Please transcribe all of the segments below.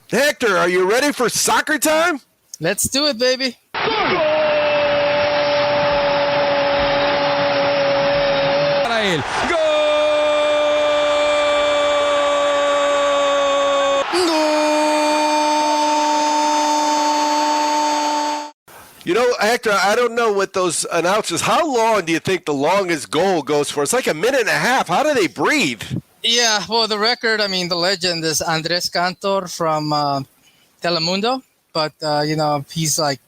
Hector, are you ready for soccer time? Let's do it, baby. Go! You know, Hector, I don't know what those announcers, how long do you think the longest goal goes for? It's like a minute and a half. How do they breathe? Yeah, well, the record, the legend is Andres Cantor from Telemundo. But, he's like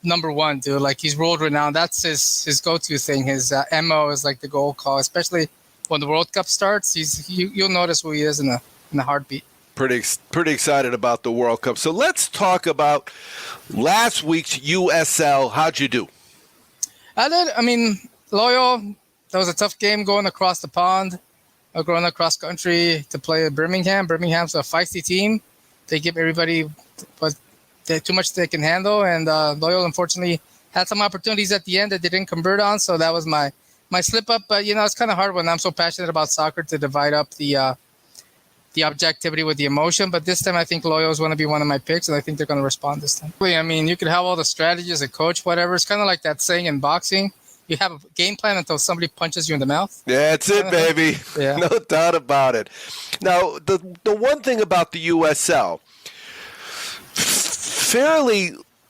number one, dude. Like, he's world renowned. That's his go-to thing. His MO is like the goal call, especially when the World Cup starts. You'll notice who he is in a heartbeat. Pretty excited about the World Cup. So let's talk about last week's USL. How'd you do? I did. Loyal. That was a tough game going across the pond, going across country to play Birmingham. Birmingham's a feisty team. They give everybody too much they can handle, and Loyal unfortunately had some opportunities at the end that they didn't convert on. So that was my slip up. But it's kind of hard when I'm so passionate about soccer to divide up the objectivity with the emotion. But this time I think Loyal is going to be one of my picks, and I think they're going to respond this time. You could have all the strategies, a coach, whatever. It's kind of like that saying in boxing. You have a game plan until somebody punches you in the mouth. Yeah, that's it, baby. Yeah. No doubt about it. Now, the one thing about the USL,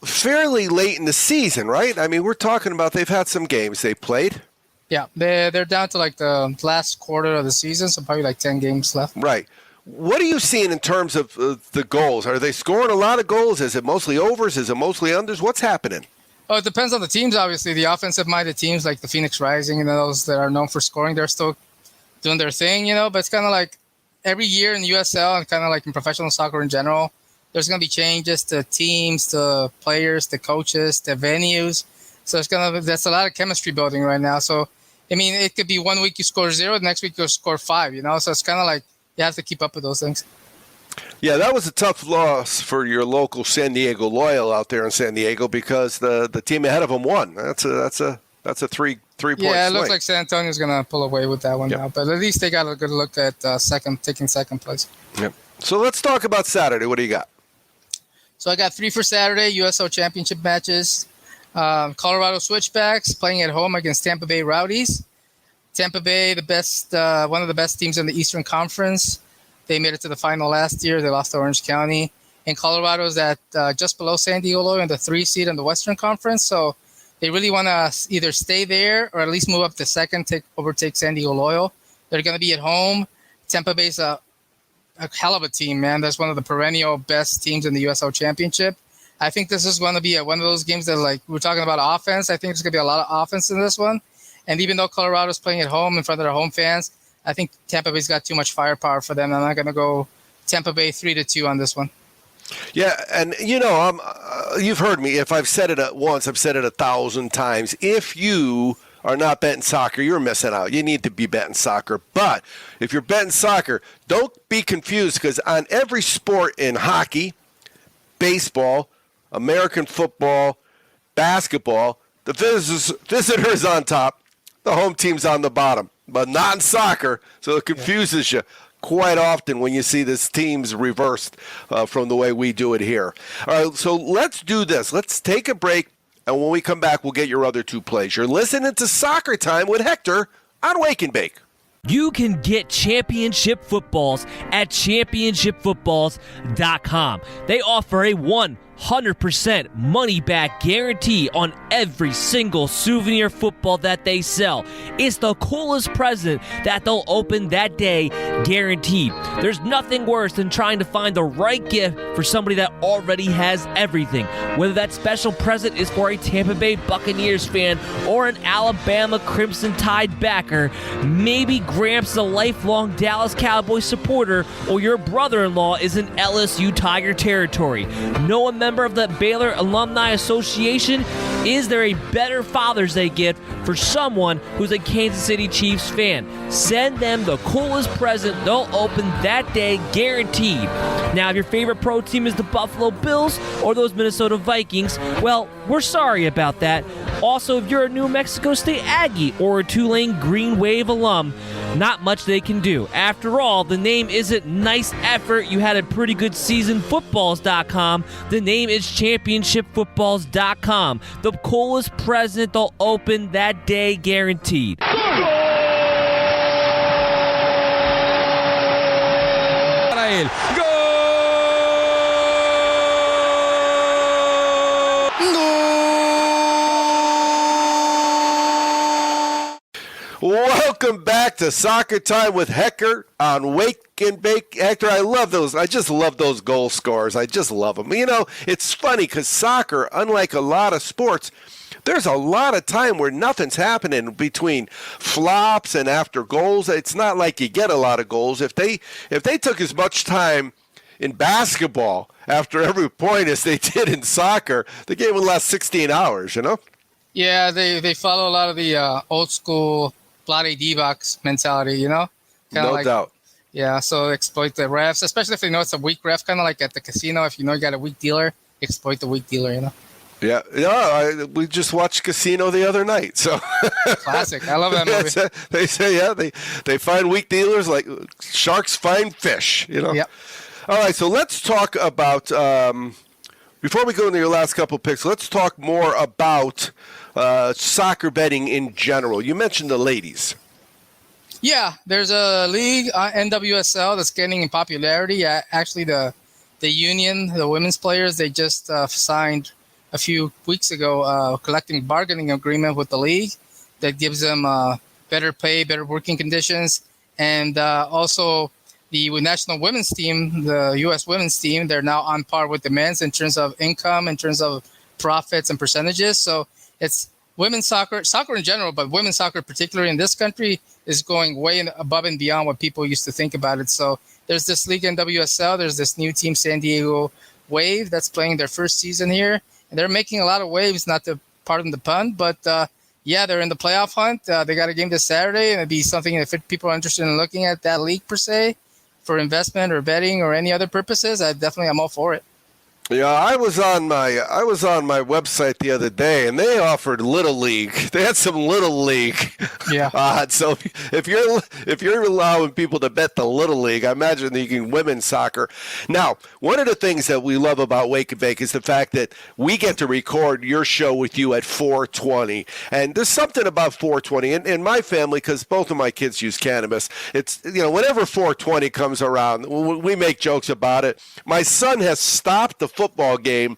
fairly late in the season, right? We're talking about they've had some games they played. Yeah, they're down to like the last quarter of the season, so probably like 10 games left. Right. What are you seeing in terms of the goals? Are they scoring a lot of goals? Is it mostly overs? Is it mostly unders? What's happening? Oh, it depends on the teams, obviously. The offensive-minded teams like the Phoenix Rising and those that are known for scoring, they're still doing their thing, But it's kind of like every year in the USL and kind of like in professional soccer in general, there's going to be changes to teams, to players, to coaches, to venues. So that's a lot of chemistry building right now. So, it could be 1 week you score 0, the next week you'll score 5, So it's kind of like you have to keep up with those things. Yeah, that was a tough loss for your local San Diego Loyal out there in San Diego because the team ahead of them won. That's a 3 point Yeah, it swing. looks like San Antonio's going to pull away with that one now. But at least they got a good look at taking second place. Yep. So let's talk about Saturday. What do you got? So I got 3 for Saturday, USL Championship matches. Colorado Switchbacks playing at home against Tampa Bay Rowdies. Tampa Bay, one of the best teams in the Eastern Conference. They made it to the final last year. They lost to Orange County. And Colorado's at just below San Diego Loyal in the 3 seed in the Western Conference. So they really want to either stay there or at least move up to second, overtake San Diego Loyal. They're going to be at home. Tampa Bay's a hell of a team, man. That's one of the perennial best teams in the USL Championship. I think this is going to be one of those games that, like, we're talking about offense. I think there's going to be a lot of offense in this one. And even though Colorado's playing at home in front of their home fans, I think Tampa Bay's got too much firepower for them. I'm not going to go Tampa Bay 3-2 on this one. Yeah, and you've heard me. If I've said it once, I've said it 1,000 times. If you are not betting soccer, you're missing out. You need to be betting soccer. But if you're betting soccer, don't be confused because on every sport in hockey, baseball, American football, basketball, the visitor is on top, the home team's on the bottom. But not in soccer, so it confuses you quite often when you see this teams reversed from the way we do it here. All right, so let's do this. Let's take a break, and when we come back, we'll get your other 2 plays. You're listening to Soccer Time with Hector on Wake and Bake. You can get championship footballs at championshipfootballs.com. They offer a 100% money-back guarantee on every single souvenir football that they sell. It's the coolest present that they'll open that day, guaranteed. There's nothing worse than trying to find the right gift for somebody that already has everything. Whether that special present is for a Tampa Bay Buccaneers fan or an Alabama Crimson Tide backer, maybe Gramps is a lifelong Dallas Cowboys supporter, or your brother-in-law is in LSU Tiger territory. Know a member of the Baylor Alumni Association? Is there a better Father's Day gift for someone who's a Kansas City Chiefs fan? Send them the coolest present they'll open that day, guaranteed. Now, if your favorite pro team is the Buffalo Bills or those Minnesota Vikings, well, we're sorry about that. Also, if you're a New Mexico State Aggie or a Tulane Green Wave alum, not much they can do. After all, the name isn't nice effort, you had a pretty good season footballs.com. The name is championshipfootballs.com. The coolest present they'll open that day, guaranteed. Welcome back to Soccer Time with Hecker on Wake and Bake. Hector, I love those. I just love those goal scorers. I just love them. You know, it's funny because soccer, unlike a lot of sports, there's a lot of time where nothing's happening between flops and after goals. It's not like you get a lot of goals. If they took as much time in basketball after every point as they did in soccer, the game would last 16 hours, you know? Yeah, they follow a lot of the old school Vlade Divac mentality, you know? No doubt. Yeah, so exploit the refs, especially if they know it's a weak ref, kind of like at the casino. If you know you got a weak dealer, exploit the weak dealer, you know? Yeah, we just watched Casino the other night. So classic. I love that movie. They say, they find weak dealers like sharks find fish, you know? Yep. All right, so let's talk about, before we go into your last couple picks, let's talk more about soccer betting in general. You mentioned the ladies. Yeah, there's a league, NWSL, that's gaining in popularity. Actually, the union, the women's players, they just signed a few weeks ago a collective bargaining agreement with the league that gives them better pay, better working conditions, and also the national women's team, the U.S. women's team, they're now on par with the men's in terms of income, in terms of profits and percentages. So it's women's soccer in general, but women's soccer particularly in this country is going way above and beyond what people used to think about it. So there's this league in WSL. There's this new team, San Diego Wave, that's playing their first season here. And they're making a lot of waves, not to pardon the pun, but yeah, they're in the playoff hunt. They got a game this Saturday, and it'd be something if people are interested in looking at that league per se for investment or betting or any other purposes. I'm all for it. Yeah, I was on my website the other day, and they offered Little League. They had some Little League odds. So if you're allowing people to bet the Little League, I imagine that you can women's soccer. Now, one of the things that we love about Wake and Bake is the fact that we get to record your show with you at 4:20, and there's something about 4:20 in my family because both of my kids use cannabis. It's whenever 4:20 comes around, we make jokes about it. My son has stopped the football game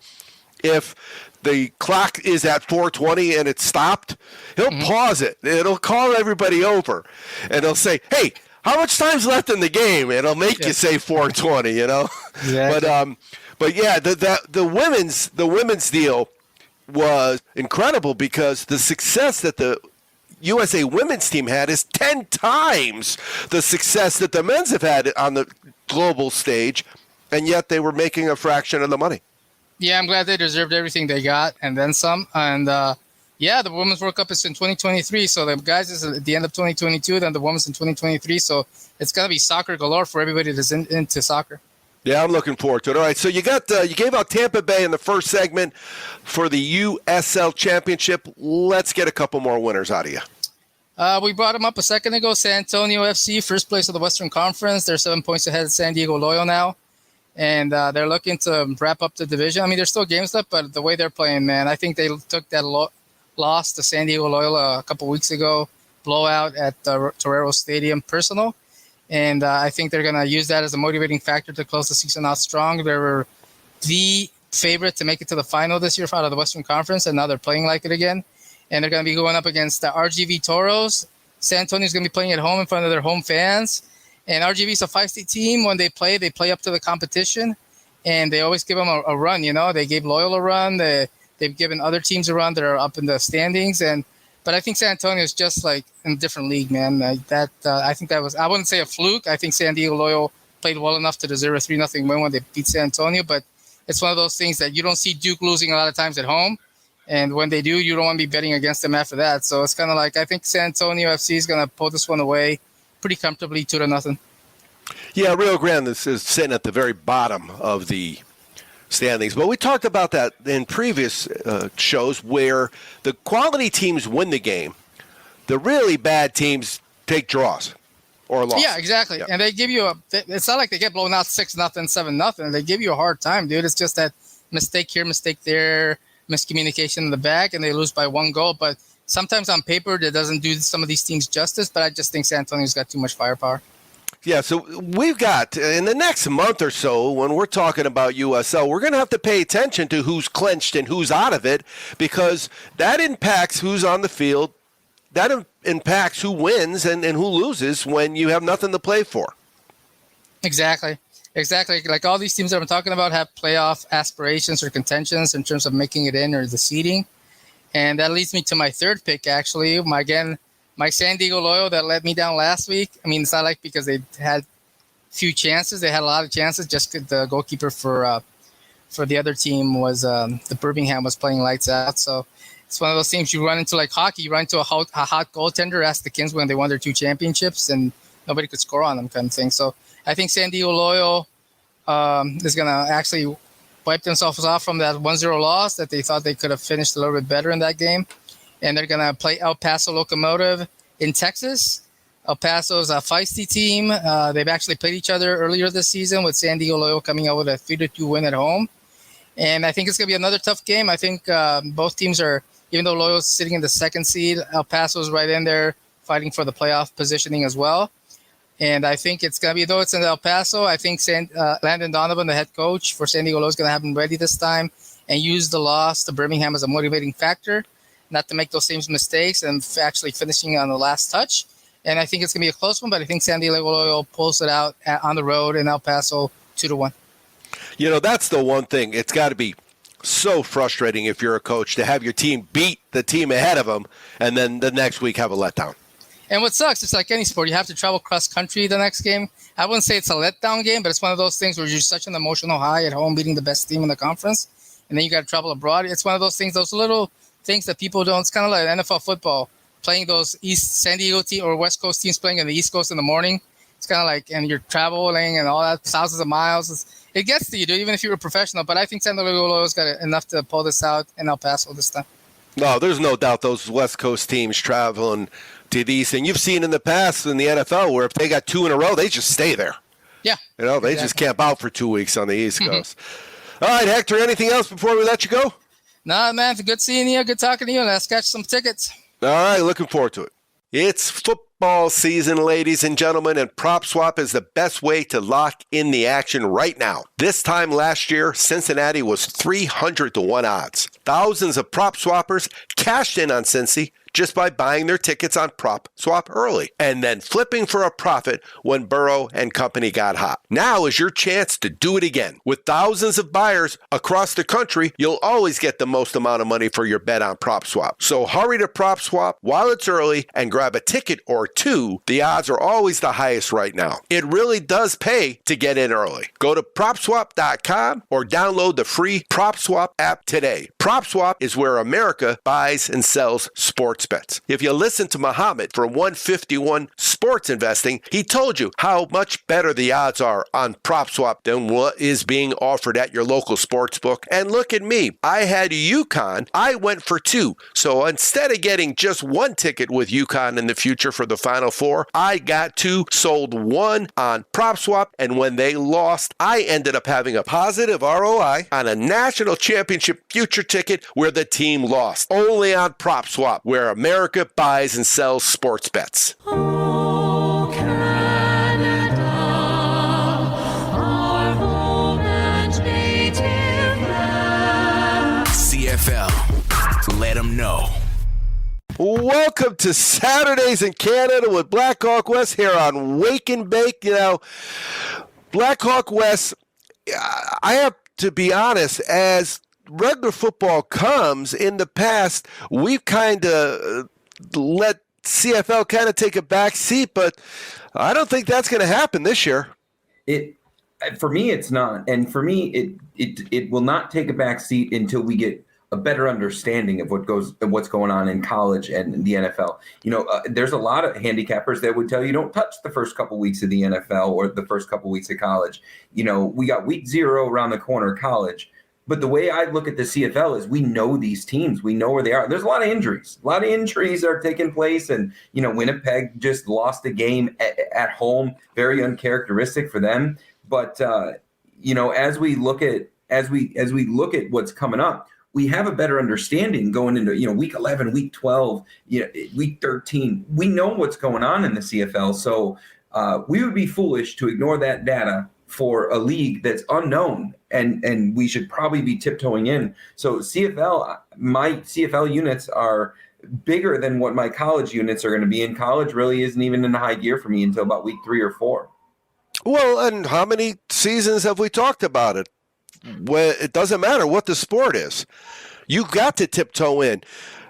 if the clock is at 4:20 and it's stopped. He'll pause it. It'll call everybody over, and he'll say, "Hey, how much time's left in the game?" And it'll make you say 4:20. Exactly. But yeah, the women's deal was incredible because the success that the USA women's team had is 10 times the success that the men's have had on the global stage. And yet they were making a fraction of the money. Yeah, I'm glad they deserved everything they got and then some. And the Women's World Cup is in 2023. So the guys is at the end of 2022, then the women's in 2023. So it's going to be soccer galore for everybody that's into soccer. Yeah, I'm looking forward to it. All right, so you gave out Tampa Bay in the first segment for the USL Championship. Let's get a couple more winners out of you. We brought them up a second ago. San Antonio FC, first place of the Western Conference. They're 7 points ahead of San Diego Loyal now. And they're looking to wrap up the division. I mean, there's still games left, but the way they're playing, man, I think they took that loss to San Diego Loyola a couple weeks ago, blowout at Torero Stadium personal. And I think they're going to use that as a motivating factor to close the season out strong. They were the favorite to make it to the final this year out of the Western Conference, and now they're playing like it again. And they're going to be going up against the RGV Toros. San Antonio's going to be playing at home in front of their home fans. And RGV is a feisty team. When they play up to the competition, and they always give them a run. They gave Loyola a run. They've given other teams a run that are up in the standings. But I think San Antonio is just like in a different league, man. I think that was, I wouldn't say a fluke. I think San Diego Loyal played well enough to deserve a 3-0 win when they beat San Antonio. But it's one of those things that you don't see Duke losing a lot of times at home. And when they do, you don't want to be betting against them after that. So it's kind of like I think San Antonio FC is going to pull this one away pretty comfortably, 2-0. Yeah, Rio Grande is sitting at the very bottom of the standings. But we talked about that in previous shows where the quality teams win the game. The really bad teams take draws or losses. Yeah, exactly. Yeah. And they give you it's not like they get blown out 6-0, 7-0. They give you a hard time, dude. It's just that mistake here, mistake there, miscommunication in the back, and they lose by 1 goal. But sometimes on paper, that doesn't do some of these teams justice. But I just think San Antonio's got too much firepower. Yeah, so we've got, in the next month or so, when we're talking about USL, we're going to have to pay attention to who's clinched and who's out of it, because that impacts who's on the field. That impacts who wins and who loses when you have nothing to play for. Exactly. Like all these teams that I'm talking about have playoff aspirations or contentions in terms of making it in or the seeding. And that leads me to my third pick, actually. My San Diego Loyal that let me down last week. I mean, it's not like because they had few chances. They had a lot of chances. Just the goalkeeper for the other team was the Birmingham was playing lights out. So it's one of those teams you run into like hockey. You run into a hot goaltender. Ask the Kings when they won their 2 championships, and nobody could score on them kind of thing. So I think San Diego Loyal is going to actually wipe themselves off from that 1-0 loss that they thought they could have finished a little bit better in that game. And they're going to play El Paso Locomotive in Texas. El Paso's a feisty team. They've actually played each other earlier this season, with San Diego Loyal coming out with a 3-2 win at home. And I think it's going to be another tough game. I think both teams are, even though Loyal's sitting in the 2nd seed, El Paso's right in there fighting for the playoff positioning as well. And I think it's going to be, though it's in El Paso, I think Landon Donovan, the head coach for San Diego Loyal, is going to have them ready this time and use the loss to Birmingham as a motivating factor, not to make those same mistakes and actually finishing on the last touch. And I think it's going to be a close one, but I think San Diego Loyal pulls it out on the road in El Paso 2-1. You know, that's the one thing. It's got to be so frustrating if you're a coach to have your team beat the team ahead of them and then the next week have a letdown. And what sucks, it's like any sport. You have to travel cross-country the next game. I wouldn't say it's a letdown game, but it's one of those things where you're such an emotional high at home beating the best team in the conference, and then you got to travel abroad. It's one of those things, those little things that people don't. It's kind of like NFL football, playing those East San Diego team or West Coast teams playing in the East Coast in the morning. It's kind of like, and you're traveling and all that, thousands of miles. It gets to you, dude, even if you're a professional. But I think San Diego Loyal's got enough to pull this out in El Paso this time. No, there's no doubt those West Coast teams traveling to the East. And you've seen in the past in the NFL where if they got 2 in a row, they just stay there. Yeah. You know, they just camp out for 2 weeks on the East Coast. All right, Hector, anything else before we let you go? Nah, man, good seeing you. Good talking to you. Let's catch some tickets. All right, looking forward to it. It's football season, ladies and gentlemen, and PropSwap is the best way to lock in the action right now. This time last year, Cincinnati was 300-1 odds. Thousands of prop swappers cashed in on Cincy just by buying their tickets on PropSwap early and then flipping for a profit when Burrow and company got hot. Now is your chance to do it again. With thousands of buyers across the country, you'll always get the most amount of money for your bet on PropSwap. So hurry to PropSwap while it's early and grab a ticket or 2. The odds are always the highest right now. It really does pay to get in early. Go to PropSwap.com or download the free PropSwap app today. PropSwap is where America buys and sells sports bets. If you listen to Muhammad for 151 Sports Investing, he told you how much better the odds are on PropSwap than what is being offered at your local sports book. And look at me. I had UConn. I went for 2. So instead of getting just 1 ticket with UConn in the future for the Final Four, I got 2, sold 1 on PropSwap, and when they lost, I ended up having a positive ROI on a national championship future ticket where the team lost. Only on PropSwap, where America buys and sells sports bets. Oh, Canada, our home and native land. CFL, let them know. Welcome to Saturdays in Canada with Black Hawk West here on Wake and Bake. You know, Black Hawk West, I have to be honest, as regular football comes, in the past, we've kind of let CFL kind of take a back seat, but I don't think that's going to happen this year. For me, it's not. And for me, it will not take a back seat until we get a better understanding of what's going on in college and the NFL. You know, there's a lot of handicappers that would tell you don't touch the first couple weeks of the NFL or the first couple weeks of college. You know, we got week 0 around the corner, college. But the way I look at the CFL is we know these teams. We know where they are. There's a lot of injuries. A lot of injuries are taking place. And, Winnipeg just lost a game at home, very uncharacteristic for them. But, as we look at what's coming up, we have a better understanding going into, week 11, week 12, week 13. We know what's going on in the CFL. So we would be foolish to ignore that data for a league that's unknown, and we should probably be tiptoeing in. So my CFL units are bigger than what my college units are going to be, and college really isn't even in high gear for me until about week 3 or 4. Well, and how many seasons have we talked about it? Well, it doesn't matter what the sport is. You got to tiptoe in.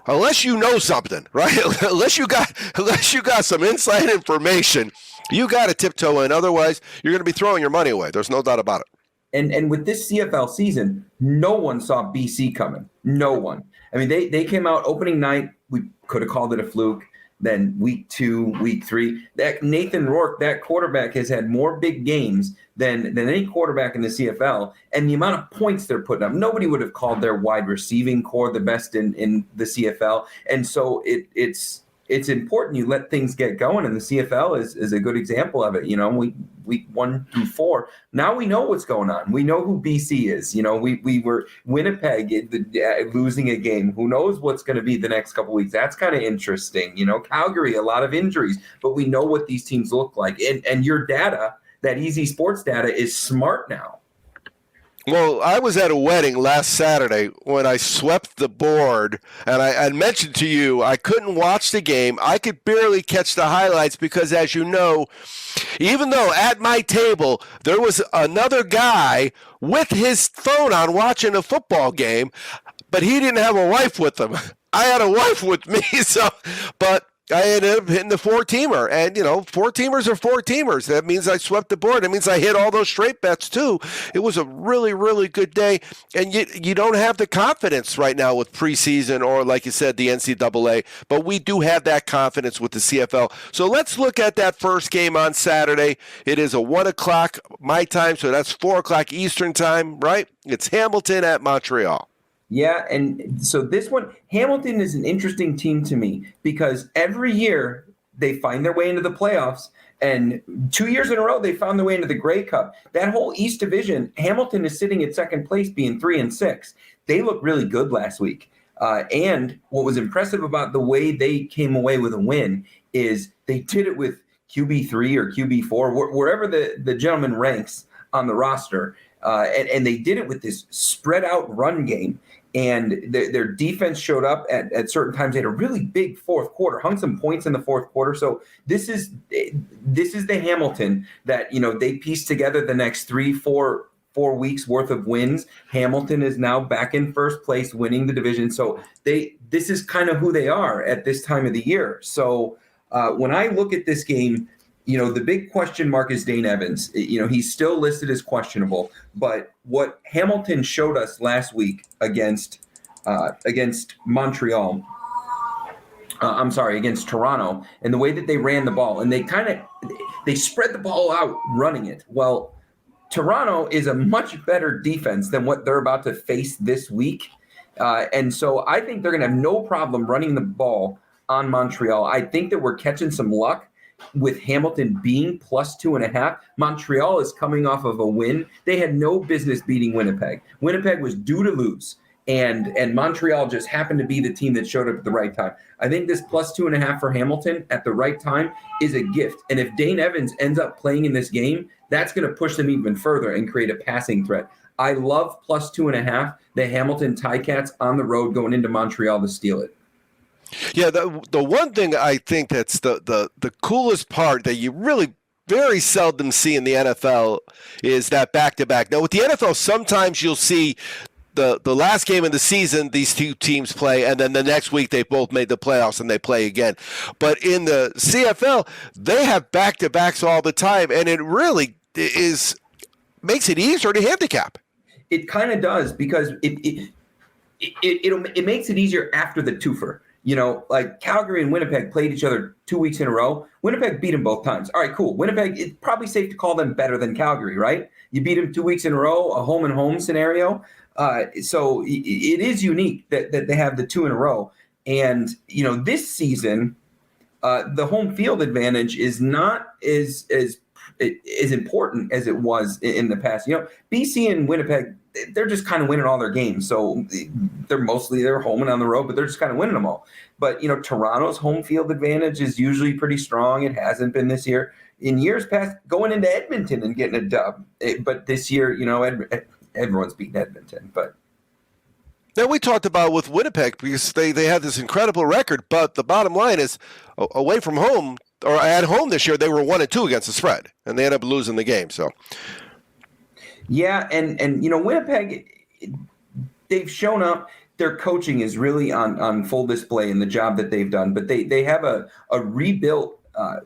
Unless you know something, right? unless you got some inside information, you got to tiptoe in. Otherwise, you're going to be throwing your money away. There's no doubt about it. And with this CFL season, no one saw BC coming. No one. I mean, they came out opening night. We could have called it a fluke. Then week 2, week 3, that Nathan Rourke, that quarterback, has had more big games than any quarterback in the CFL, and the amount of points they're putting up. Nobody would have called their wide receiving core the best in the CFL, and so it's important you let things get going, and the CFL is a good example of it. Week 1 through 4. Now we know what's going on. We know who BC is. We were Winnipeg losing a game. Who knows what's going to be the next couple weeks? That's kind of interesting. Calgary, a lot of injuries, but we know what these teams look like. And your data, that Easy Sports data, is smart now. Well, I was at a wedding last Saturday when I swept the board, and I mentioned to you I couldn't watch the game. I could barely catch the highlights because, as you know, even though at my table there was another guy with his phone on watching a football game, but he didn't have a wife with him. I had a wife with me, but I ended up hitting the 4-teamer, and 4-teamers are 4-teamers. That means I swept the board. That means I hit all those straight bets too. It was a really, really good day, and you don't have the confidence right now with preseason or, like you said, the NCAA, but we do have that confidence with the CFL. So let's look at that first game on Saturday. It is a 1:00 my time, so that's 4:00 Eastern time, right? It's Hamilton at Montreal. Yeah, and so this one, Hamilton is an interesting team to me because every year they find their way into the playoffs, and 2 years in a row they found their way into the Grey Cup. That whole East Division, Hamilton is sitting at second place, being 3-6. They looked really good last week. And what was impressive about the way they came away with a win is they did it with QB3 or QB4, wherever the gentleman ranks on the roster. And they did it with this spread out run game. And their defense showed up at certain times. They had a really big fourth quarter, hung some points in the fourth quarter. So this is the Hamilton that, they pieced together the next 3-4 weeks worth of wins. Hamilton is now back in first place, winning the division. So this is kind of who they are at this time of the year. So when I look at this game, the big question mark is Dane Evans. He's still listed as questionable, but what Hamilton showed us last week against Montreal, against Toronto, and the way that they ran the ball, and they spread the ball out running it. Well, Toronto is a much better defense than what they're about to face this week. And so I think they're going to have no problem running the ball on Montreal. I think that we're catching some luck with Hamilton being +2.5. Montreal is coming off of a win. They had no business beating Winnipeg. Winnipeg was due to lose, and Montreal just happened to be the team that showed up at the right time. I think this +2.5 for Hamilton at the right time is a gift. And if Dane Evans ends up playing in this game, that's going to push them even further and create a passing threat. I love +2.5. The Hamilton Ticats on the road going into Montreal to steal it. Yeah, the one thing I think that's the coolest part that you really very seldom see in the NFL is that back-to-back. Now, with the NFL, sometimes you'll see the last game of the season, these two teams play, and then the next week they both made the playoffs and they play again. But in the CFL, they have back-to-backs all the time, and it really makes it easier to handicap. It kind of does because it makes it easier after the twofer. Like Calgary and Winnipeg played each other 2 weeks in a row. Winnipeg beat them both times. All right, cool. Winnipeg, it's probably safe to call them better than Calgary, right? You beat them 2 weeks in a row, a home-and-home scenario. So it is unique that they have the 2 in a row. And, this season, the home field advantage is not as important as it was in the past. BC and Winnipeg, they're just kind of winning all their games. So they're home and on the road, but they're just kind of winning them all. But, Toronto's home field advantage is usually pretty strong. It hasn't been this year. In years past, going into Edmonton and getting a dub. But this year, everyone's beating Edmonton. But Then we talked about with Winnipeg because they had this incredible record, but the bottom line is away from home or at home this year, they were 1-2 against the spread, and they ended up losing the game. So, yeah, and Winnipeg, they've shown up. Their coaching is really on full display in the job that they've done, but they have a rebuilt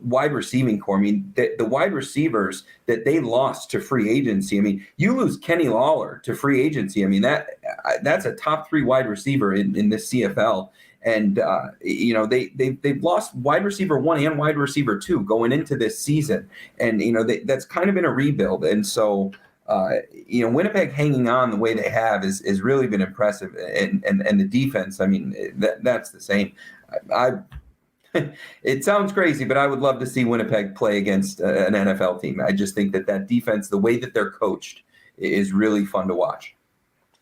wide receiving core. I mean, the wide receivers that they lost to free agency. I mean, you lose Kenny Lawler to free agency. I mean, that's a top 3 wide receiver in this CFL. And, they've lost wide receiver 1 and wide receiver 2 going into this season. And, that's kind of been a rebuild. And so, Winnipeg hanging on the way they have is really been impressive. And the defense, I mean, that's the same. It sounds crazy, but I would love to see Winnipeg play against an NFL team. I just think that defense, the way that they're coached, is really fun to watch.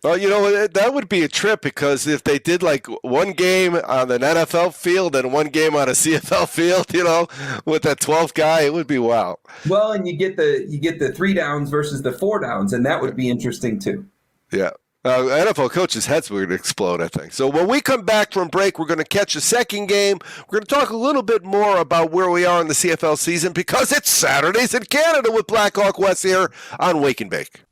well, that would be a trip because if they did like one game on an NFL field and one game on a CFL field, with that 12th guy, it would be wild. Well, and you get the 3 downs versus the 4 downs, and that would be interesting too. Yeah. NFL coaches' heads were going to explode, I think. So when we come back from break, we're going to catch a second game. We're going to talk a little bit more about where we are in the CFL season because it's Saturdays in Canada with Blackhawk West here on Wake and Bake.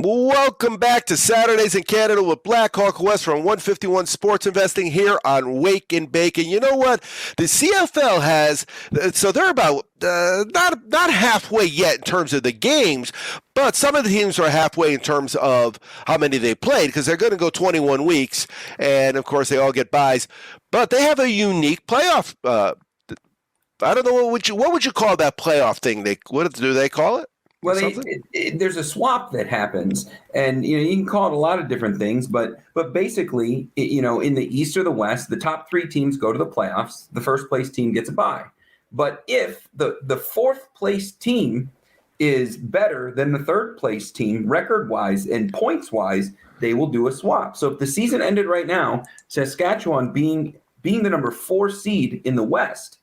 Welcome back to Saturdays in Canada with Blackhawk West from 151 Sports Investing here on Wake and Bake. And you know what? The CFL has, so they're about not halfway yet in terms of the games, but some of the teams are halfway in terms of how many they played because they're going to go 21 weeks. And, of course, they all get buys. But they have a unique playoff. I don't know, what would you call that playoff thing? What do they call it? Well, there's a swap that happens, and you can call it a lot of different things, but basically, in the East or the West, the top 3 teams go to the playoffs. The first place team gets a bye. But if the fourth place team is better than the third place team record wise and points wise, they will do a swap. So if the season ended right now, Saskatchewan being the number 4 seed in the West,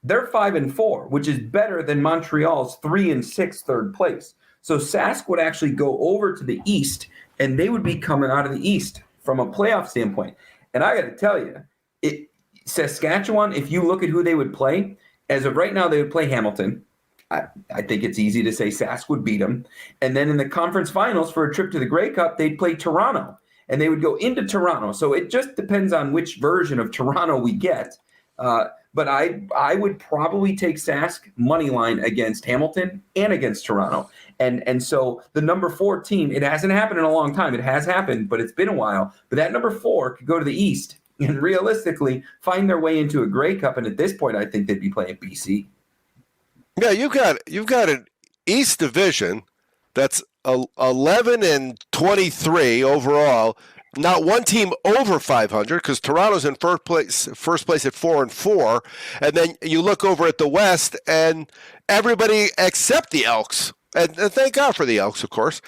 they're 5-4, which is better than Montreal's 3-6 third place. So Sask would actually go over to the East, and they would be coming out of the East from a playoff standpoint. And I got to tell you, Saskatchewan, if you look at who they would play, as of right now, they would play Hamilton. I think it's easy to say Sask would beat them. And then in the conference finals for a trip to the Grey Cup, they'd play Toronto, and they would go into Toronto. So it just depends on which version of Toronto we get. But I would probably take Sask money line against Hamilton and against Toronto. And so the number 4 team, it hasn't happened in a long time. It has happened, but it's been a while. But that number 4 could go to the East and realistically find their way into a Grey Cup. And at this point, I think they'd be playing BC. Yeah, you've got an East Division that's 11-23 overall. Not one team over 500 because Toronto's in first place at 4-4, and then you look over at the West, and everybody except the Elks, and thank God for the Elks, of course.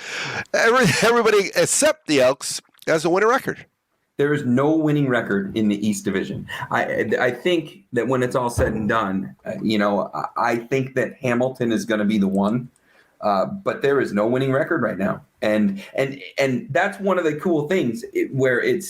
Everybody except the Elks has a winning record. There is no winning record in the East Division. I think that when it's all said and done, I think that Hamilton is going to be the one. But there is no winning record right now, and that's one of the cool things where you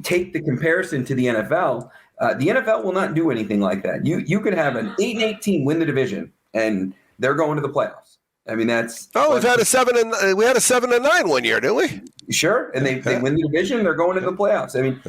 take the comparison to the NFL. The NFL will not do anything like that. You could have an 8-8 team win the division, and they're going to the playoffs. I mean, that's we had a 7-9 one year, didn't we? Sure, and they win the division. They're going to the playoffs. I mean,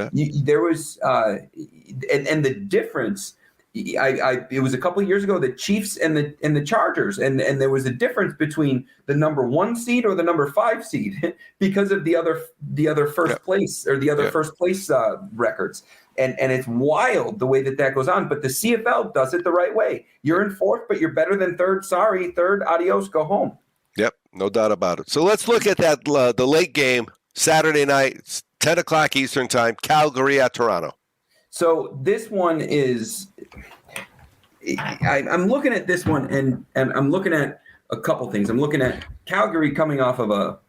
there was and the difference it was a couple of years ago, the Chiefs and the Chargers, and there was a difference between the number 1 seed or the number 5 seed because of the other first place or the other first place records. And it's wild the way that goes on. But the CFL does it the right way. You're in 4th, but you're better than 3rd. Sorry, 3rd, adios, go home. Yep, no doubt about it. So let's look at that the late game, Saturday night, it's 10 o'clock Eastern time, Calgary at Toronto. So this one is I'm looking at this one, and I'm looking at a couple things. I'm looking at Calgary coming off of a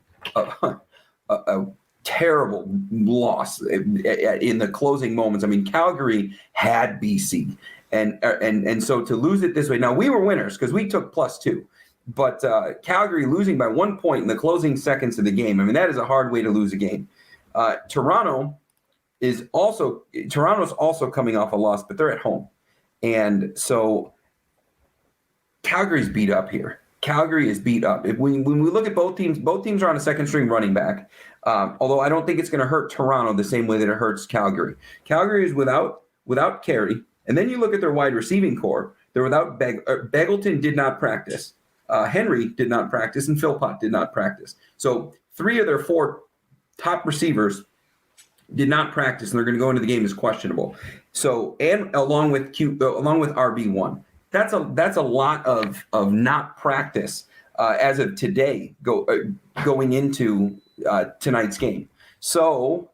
terrible loss in the closing moments. I mean, Calgary had BC, and so to lose it this way. Now we were winners because we took +2, but Calgary losing by 1 point in the closing seconds of the game. I mean, that is a hard way to lose a game. Toronto's also coming off a loss, but they're at home. And so Calgary's beat up here. Calgary is beat up. When we look at both teams are on a second string running back. Although I don't think it's going to hurt Toronto the same way that it hurts Calgary. Calgary is without Carey. And then you look at their wide receiving core. They're without Beggleton did not practice. Henry did not practice, and Philpott did not practice. So 3 of their 4 top receivers did not practice, and they're going to go into the game as questionable. So, and along with RB1, that's a lot of not practice as of today going into tonight's game. So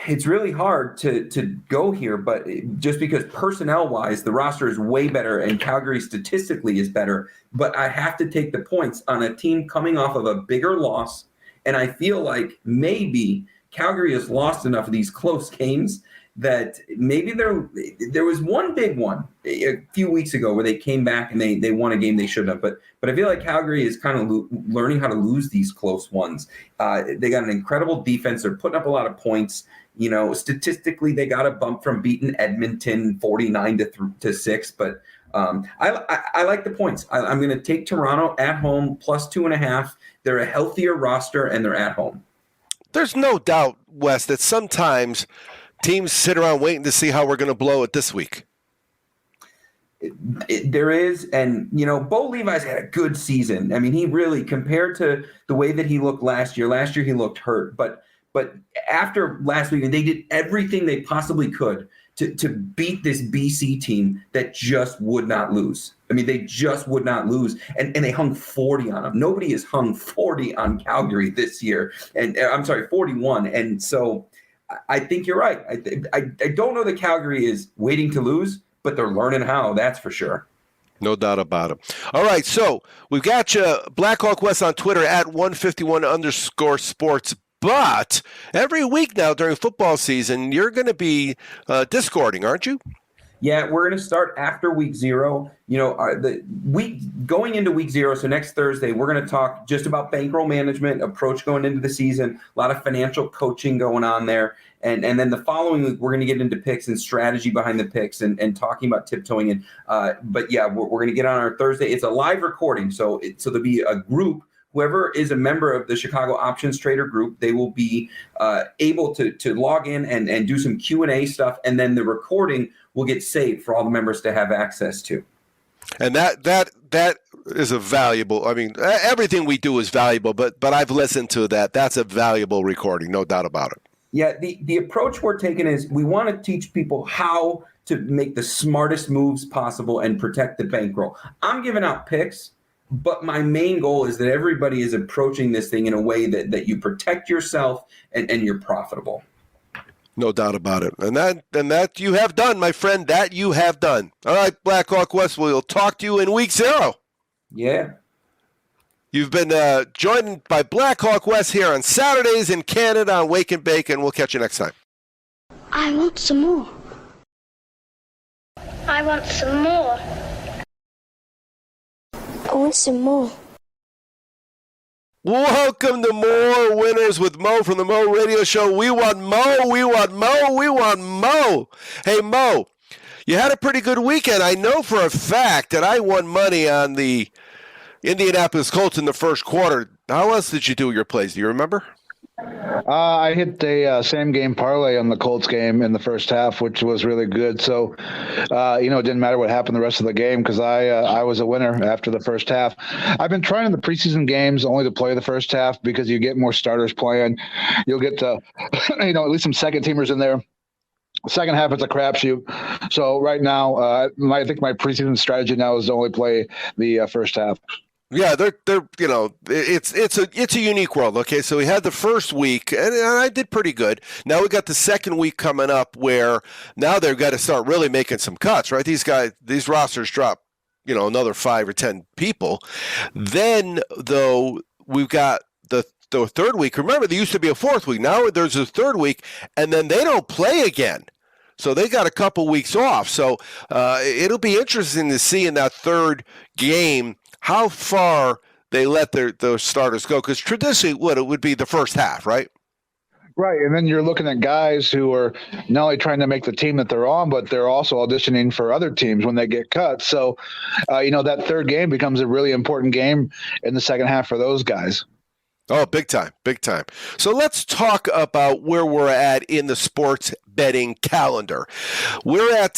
it's really hard to go here, but just because personnel-wise, the roster is way better and Calgary statistically is better, but I have to take the points on a team coming off of a bigger loss, and I feel like maybe Calgary has lost enough of these close games that maybe there was one big one a few weeks ago where they came back and they won a game they shouldn't have. But I feel like Calgary is kind of learning how to lose these close ones. They got an incredible defense. They're putting up a lot of points. You know, statistically, they got a bump from beating Edmonton 49-6. But I like the points. I'm going to take Toronto at home +2.5. They're a healthier roster and they're at home. There's no doubt, Wes, that sometimes teams sit around waiting to see how we're going to blow it this week. There is, and, you know, Bo Levi's had a good season. I mean, he really, compared to the way that he looked last year he looked hurt. But after last week, they did everything they possibly could to beat this BC team that just would not lose. I mean, they just would not lose, and they hung 40 on them. Nobody has hung 40 on Calgary this year, and I'm sorry, 41. And so I think you're right. I don't know that Calgary is waiting to lose, but they're learning how, that's for sure. No doubt about it. All right, so we've got you, Blackhawk West, on Twitter at 151_sports. But every week now during football season, you're going to be discording, aren't you? Yeah, we're going to start after week 0. You know, the week going into week 0, so next Thursday, we're going to talk just about bankroll management, approach going into the season, a lot of financial coaching going on there. And then the following week, we're going to get into picks and strategy behind the picks and talking about tiptoeing. And but yeah, we're going to get on our Thursday. It's a live recording, so there'll be a group. Whoever is a member of the Chicago Options Trader Group, they will be able to log in and do some Q&A stuff, and then the recording will get saved for all the members to have access to. And that is a valuable. I mean, everything we do is valuable, but I've listened to that. That's a valuable recording, no doubt about it. Yeah, the approach we're taking is we want to teach people how to make the smartest moves possible and protect the bankroll. I'm giving out picks. But my main goal is that everybody is approaching this thing in a way that you protect yourself and you're profitable. No doubt about it. And that you have done, my friend, that you have done. All right, Blackhawk West, we'll talk to you in week 0. Yeah. You've been joined by Blackhawk West here on Saturdays in Canada on Wake and Bake, and we'll catch you next time. I want some more. I want some more. I want some more. Welcome to More Winners with Mo from the Mo Radio Show. We want Mo, we want Mo, we want Mo. Hey, Mo, you had a pretty good weekend. I know for a fact that I won money on the Indianapolis Colts in the first quarter. How else did you do your plays? Do you remember? I hit the same game parlay on the Colts game in the first half, which was really good. So, it didn't matter what happened the rest of the game because I was a winner after the first half. I've been trying in the preseason games only to play the first half because you get more starters playing. You'll get to, at least some second teamers in there. Second half, it's a crapshoot. So right now, I think my preseason strategy now is to only play the first half. Yeah, they're it's a unique world. Okay, so we had the first week, and I did pretty good. Now we got the second week coming up, where now they've got to start really making some cuts, right? These rosters drop, another 5 or 10 people. Then though we've got the third week. Remember, there used to be a fourth week. Now there's a third week, and then they don't play again. So they got a couple weeks off. So it'll be interesting to see in that third game how far they let those starters go, because traditionally it would be the first half, right? Right, and then you're looking at guys who are not only trying to make the team that they're on, but they're also auditioning for other teams when they get cut. So, that third game becomes a really important game in the second half for those guys. Oh, big time, big time. So let's talk about where we're at in the sports betting calendar. We're at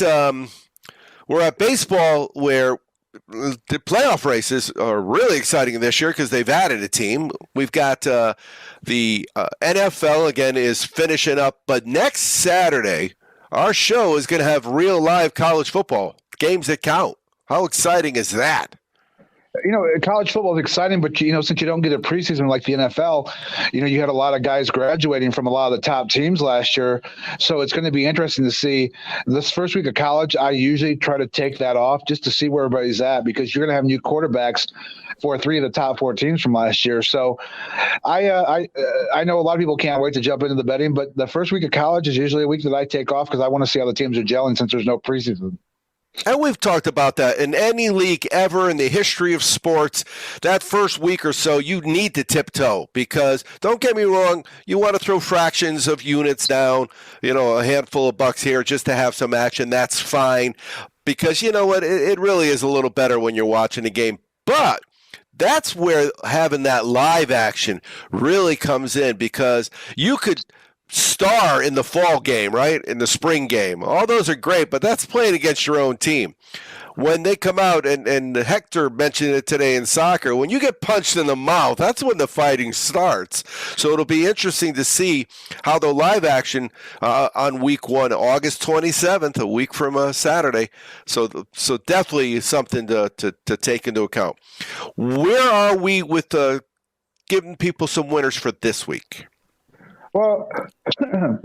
baseball, where the playoff races are really exciting this year because they've added a team. We've got the NFL, again, is finishing up. But next Saturday, our show is going to have real live college football, games that count. How exciting is that? College football is exciting, but since you don't get a preseason like the NFL, you had a lot of guys graduating from a lot of the top teams last year. So it's going to be interesting to see this first week of college. I usually try to take that off just to see where everybody's at, because you're going to have new quarterbacks for 3 of the top 4 teams from last year. So I know a lot of people can't wait to jump into the betting, but the first week of college is usually a week that I take off because I want to see how the teams are gelling since there's no preseason. And we've talked about that in any league ever in the history of sports. That first week or so, you need to tiptoe, because don't get me wrong, you want to throw fractions of units down, a handful of bucks here just to have some action. That's fine, because you know what? It really is a little better when you're watching a game. But that's where having that live action really comes in, because you could star in the fall game, right? In the spring game. All those are great, but that's playing against your own team. When they come out, and Hector mentioned it today in soccer, when you get punched in the mouth, that's when the fighting starts. So it'll be interesting to see how the live action on week 1, August 27th, a week from Saturday. So definitely something to take into account. Where are we with giving people some winners for this week? Well,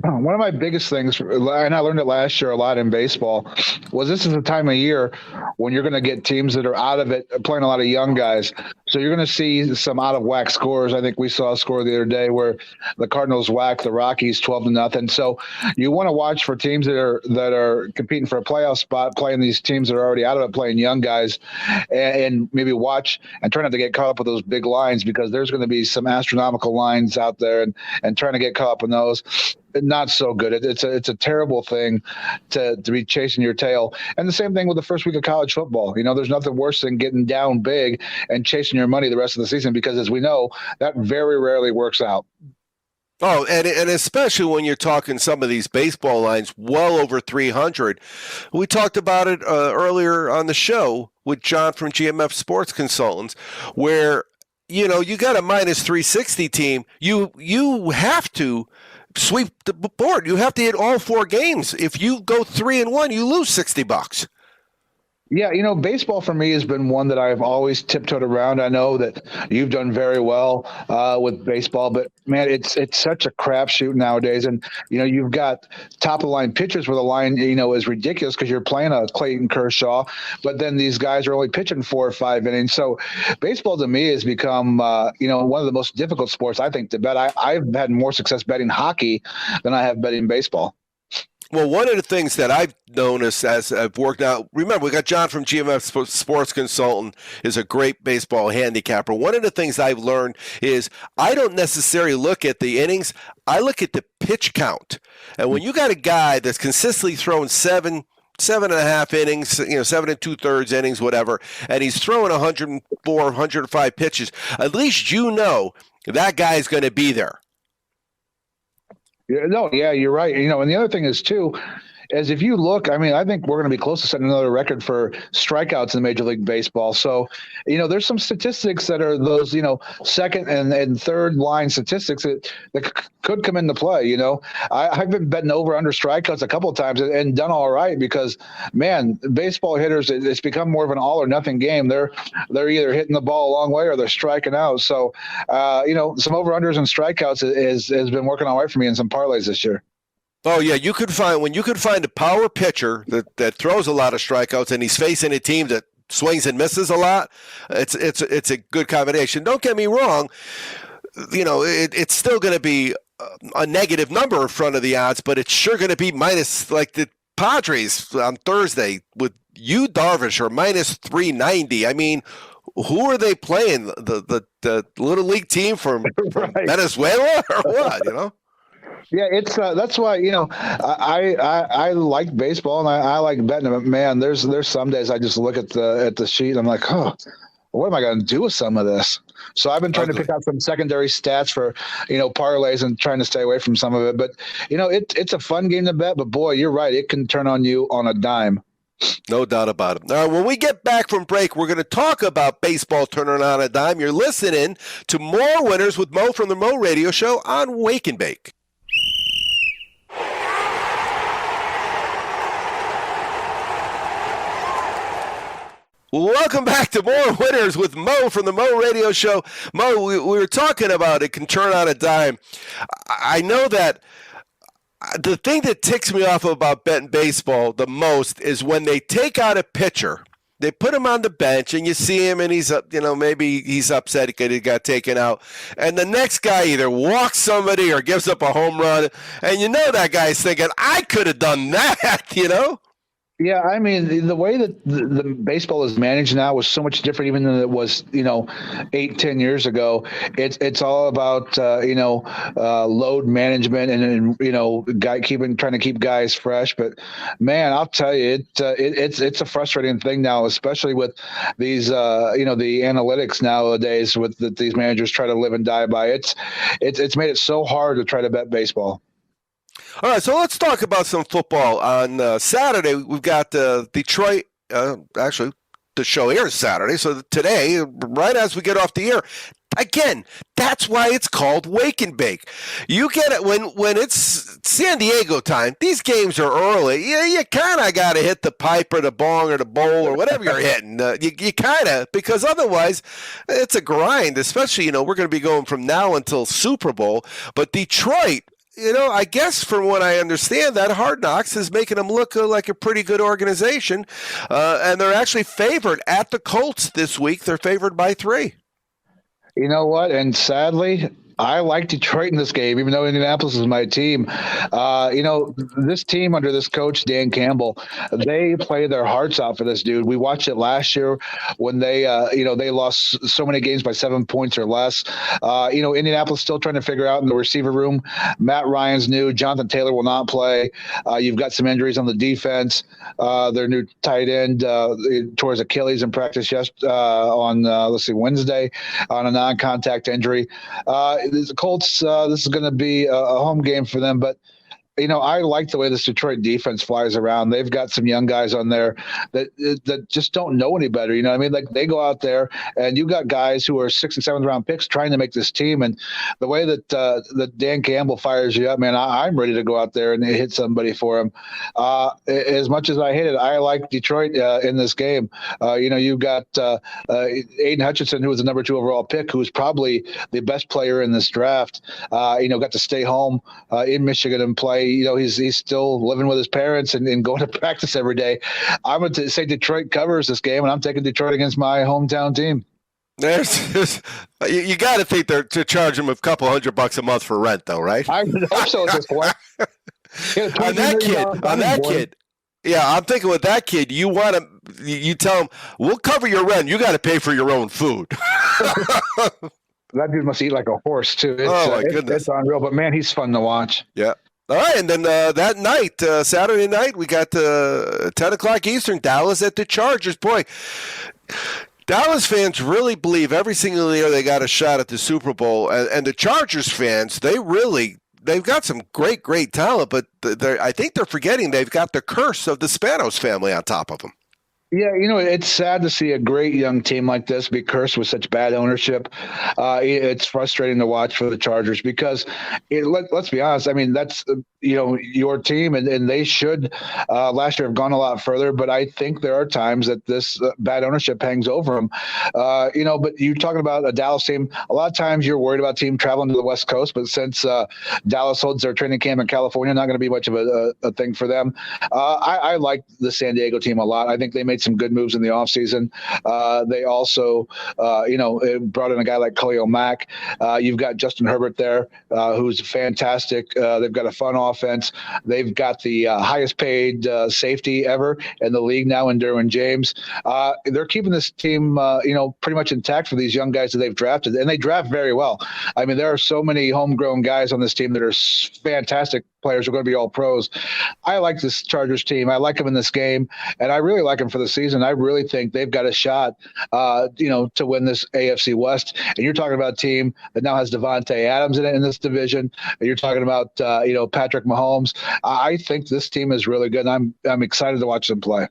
one of my biggest things, and I learned it last year a lot in baseball, was this is the time of year when you're going to get teams that are out of it, playing a lot of young guys. So you're going to see some out of whack scores. I think we saw a score the other day where the Cardinals whacked the Rockies 12-0. So you want to watch for teams that are competing for a playoff spot, playing these teams that are already out of it, playing young guys, and maybe watch and try not to get caught up with those big lines, because there's going to be some astronomical lines out there, and trying to get caught up in those. Not so good. It's a terrible thing to be chasing your tail. And the same thing with the first week of college football. There's nothing worse than getting down big and chasing your money the rest of the season, because as we know, that very rarely works out. Oh, and especially when you're talking some of these baseball lines well over 300. We talked about it earlier on the show with John from GMF Sports Consultants, where you got a minus 360 team. You have to sweep the board. You have to hit all 4 games. If you go 3-1, you lose $60. Yeah, baseball for me has been one that I've always tiptoed around. I know that you've done very well with baseball, but man, it's such a crapshoot nowadays. And you've got top of the line pitchers where the line is ridiculous because you're playing a Clayton Kershaw, but then these guys are only pitching 4 or 5 innings. So baseball to me has become one of the most difficult sports, I think, to bet. I've had more success betting hockey than I have betting baseball. Well, one of the things that I've noticed as I've worked out, remember, we got John from GMF Sports Consultant, is a great baseball handicapper. One of the things I've learned is I don't necessarily look at the innings. I look at the pitch count. And when you got a guy that's consistently throwing 7.5 innings, 7 2/3 innings, whatever, and he's throwing 104, 105 pitches, at least that guy is going to be there. You're right. And the other thing is too, is if you look, I think we're going to be close to setting another record for strikeouts in Major League Baseball. So, there's some statistics that are those, second and third line statistics that could come into play. I've been betting over under strikeouts a couple of times and done all right because, man, baseball hitters, it's become more of an all or nothing game. They're either hitting the ball a long way or they're striking out. So, some over unders and strikeouts has been working all right for me in some parlays this year. Oh yeah, you could find a power pitcher that throws a lot of strikeouts, and he's facing a team that swings and misses a lot. It's a good combination. Don't get me wrong. It's still going to be a negative number in front of the odds, but it's sure going to be minus, like the Padres on Thursday with Yu Darvish or minus 390. I mean, who are they playing? The little league team from Venezuela or what? Yeah, it's that's why I like baseball and I like betting. But man, there's some days I just look at the sheet and I'm like, oh, what am I going to do with some of this? So I've been trying to pick out some secondary stats for parlays and trying to stay away from some of it. But it's a fun game to bet. But boy, you're right, it can turn on you on a dime. No doubt about it. Now, when we get back from break, we're going to talk about baseball turning on a dime. You're listening to More Winners with Mo from the Mo Radio Show on Wake and Bake. Welcome back to More Winners with Mo from the Mo Radio Show. Mo, we were talking about it can turn on a dime. I know that the thing that ticks me off about betting baseball the most is when they take out a pitcher. They put him on the bench, and you see him, and he's up. Maybe he's upset because he got taken out. And the next guy either walks somebody or gives up a home run, and that guy's thinking, "I could have done that," Yeah, the way that the baseball is managed now is so much different even than it was, 8-10 years ago. It's all about, load management and trying to keep guys fresh. But man, I'll tell you, it's a frustrating thing now, especially with these, the analytics nowadays with these managers try to live and die by. It's made it so hard to try to bet baseball. All right, so let's talk about some football. On Saturday, we've got Detroit. Actually, the show airs Saturday, so today, right as we get off the air, again, that's why it's called Wake and Bake. You get it when it's San Diego time. These games are early. You kind of got to hit the pipe or the bong or the bowl or whatever you're hitting. You kind of, because otherwise it's a grind, especially, we're going to be going from now until Super Bowl. But Detroit, I guess from what I understand, that Hard Knocks is making them look like a pretty good organization. And they're actually favored at the Colts this week. They're favored by 3. You know what? And sadly, I like Detroit in this game, even though Indianapolis is my team. This team under this coach, Dan Campbell, they play their hearts out for this dude. We watched it last year when they lost so many games by 7 points or less. Indianapolis still trying to figure out in the receiver room. Matt Ryan's new. Jonathan Taylor will not play. You've got some injuries on the defense. Their new tight end tore his Achilles in practice on Wednesday on a non-contact injury. The Colts, this is going to be a home game for them, but I like the way this Detroit defense flies around. They've got some young guys on there that just don't know any better. Like they go out there and you got guys who are 6th and 7th round picks trying to make this team. And the way that Dan Campbell fires you up, man, I'm ready to go out there and hit somebody for him. As much as I hate it, I like Detroit in this game. You've got Aiden Hutchinson, who was the number 2 overall pick, who's probably the best player in this draft. Got to stay home in Michigan and play. He's still living with his parents and going to practice every day. I'm going to say Detroit covers this game, and I'm taking Detroit against my hometown team. You got to think they're to charge him a couple $100 a month for rent, though, right? I hope so at this point. on that kid. Yeah, I'm thinking with that kid, you tell him, we'll cover your rent. You got to pay for your own food. That dude must eat like a horse, too. My goodness. It's unreal, but man, he's fun to watch. Yeah. All right, and then that night, Saturday night, we got 10 o'clock Eastern, Dallas at the Chargers. Boy, Dallas fans really believe every single year they got a shot at the Super Bowl, and the Chargers fans, they really they've got some great talent, but I think they're forgetting they've got the curse of the Spanos family on top of them. Yeah, it's sad to see a great young team like this be cursed with such bad ownership. It's frustrating to watch for the Chargers because, let's be honest, I mean, that's, your team, and they should last year have gone a lot further. But I think there are times that this bad ownership hangs over them. But you're talking about a Dallas team. A lot of times you're worried about team traveling to the West Coast, but since Dallas holds their training camp in California, not going to be much of a thing for them. I like the San Diego team a lot. I think they made some good moves in the offseason. They also, brought in a guy like Khalil Mack. You've got Justin Herbert there, who's fantastic. They've got a fun offense. They've got the highest paid safety ever in the league now in Derwin James. They're keeping this team, pretty much intact for these young guys that they've drafted, and they draft very well. I mean, there are so many homegrown guys on this team that are fantastic players who are going to be all pros. I like this Chargers team. I like them in this game, and I really like them for the season. I really think they've got a shot, to win this AFC West. And you're talking about a team that now has Devontae Adams in it in this division. And you're talking about, Patrick Mahomes. I think this team is really good, and I'm excited to watch them play.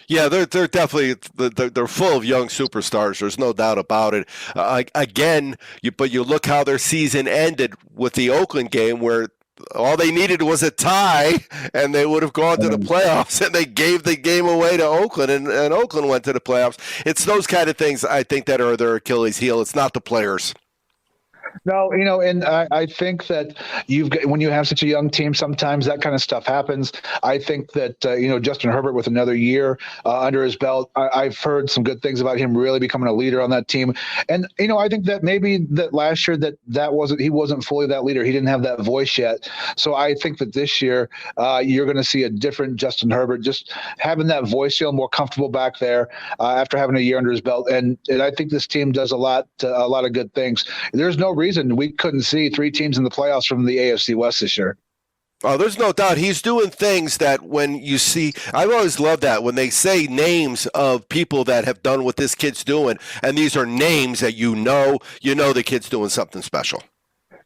Yeah, they're definitely they're full of young superstars. There's no doubt about it. But you look how their season ended with the Oakland game, where all they needed was a tie, and they would have gone to the playoffs, and they gave the game away to Oakland, and Oakland went to the playoffs. It's those kind of things, I think, that are their Achilles heel. It's not the players. No, and I think that when you have such a young team, sometimes that kind of stuff happens. I think that, Justin Herbert with another year under his belt, I've heard some good things about him really becoming a leader on that team. And, I think that maybe that last year he wasn't fully that leader. He didn't have that voice yet. So I think that this year you're going to see a different Justin Herbert, just having that voice, feel more comfortable back there after having a year under his belt. And I think this team does a lot of good things. There's no reason we couldn't see 3 teams in the playoffs from the AFC West this year. Oh, there's no doubt. He's doing things that when you see, I've always loved that when they say names of people that have done what this kid's doing, and these are names that you know the kid's doing something special.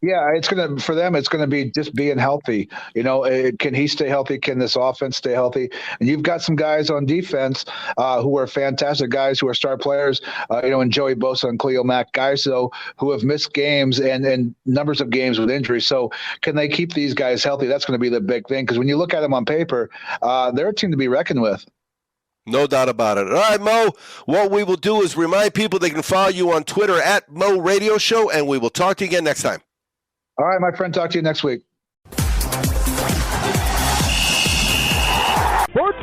Yeah, for them, it's going to be just being healthy. Can he stay healthy? Can this offense stay healthy? And you've got some guys on defense who are fantastic guys, who are star players, and Joey Bosa and Khalil Mack, guys, who have missed games and numbers of games with injuries. So can they keep these guys healthy? That's going to be the big thing, because when you look at them on paper, they're a team to be reckoned with. No doubt about it. All right, Mo, what we will do is remind people they can follow you on Twitter at Mo Radio Show, and we will talk to you again next time. All right, my friend. Talk to you next week. Sports